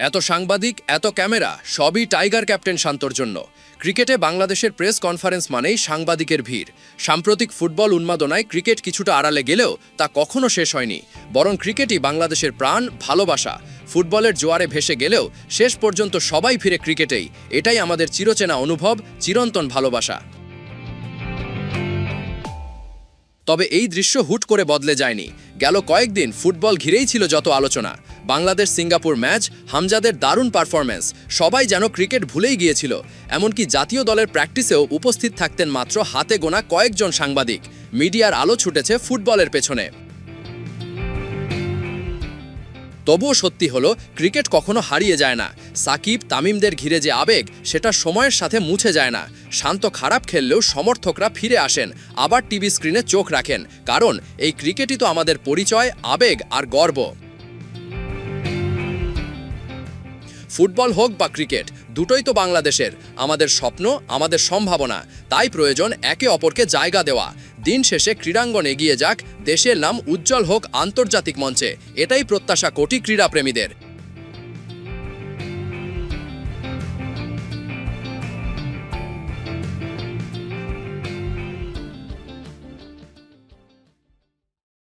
এত সাংবাদিক, এত ক্যামেরা, সবই টাইগার ক্যাপ্টেন শান্তর জন্য। ক্রিকেটে বাংলাদেশের প্রেস কনফারেন্স মানেই সাংবাদিকের ভিড়। সাম্প্রতিক ফুটবল উন্মাদনায় ক্রিকেট কিছুটা আড়ালে গেলেও তা কখনো শেষ হয়নি, বরং ক্রিকেটই বাংলাদেশের প্রাণ, ভালোবাসা। ফুটবলের জোয়ারে ভেসে গেলেও শেষ পর্যন্ত সবাই ফিরে ক্রিকেটেই। এটাই আমাদের চিরচেনা অনুভব, চিরন্তন ভালোবাসা। তবে এই দৃশ্য হুট করে বদলে যায়নি। গেল কয়েকদিন ফুটবল ঘিরেই ছিল যত আলোচনা। বাংলাদেশ সিঙ্গাপুর ম্যাচ, হামজাদের দারুণ পারফরম্যান্স, সবাই যেন ক্রিকেট ভুলেই গিয়েছিল। এমনকি জাতীয় দলের প্র্যাকটিসেও উপস্থিত থাকতেন মাত্র হাতে গোনা কয়েকজন সাংবাদিক। মিডিয়ার আলো ছুটেছে ফুটবলের পেছনে। তবুও সত্যি হলো, ক্রিকেট কখনো হারিয়ে যায় না। সাকিব, তামিমদের ঘিরে যে আবেগ, সেটা সময়ের সাথে মুছে যায় না। শান্ত খারাপ খেললেও সমর্থকরা ফিরে আসেন, আবার টিভি স্ক্রিনে চোখ রাখেন, কারণ এই ক্রিকেটই তো আমাদের পরিচয়, আবেগ আর গর্ব। ফুটবল হোক বা ক্রিকেট, দুটোই তো বাংলাদেশের, আমাদের স্বপ্ন, আমাদের সম্ভাবনা। তাই প্রয়োজন একে অপরকে জায়গা দেওয়া। দিন শেষে ক্রীড়াঙ্গন এগিয়ে যাক, দেশের নাম উজ্জ্বল হোক আন্তর্জাতিক মঞ্চে, এটাই প্রত্যাশা কোটি ক্রীড়াপ্রেমীদের।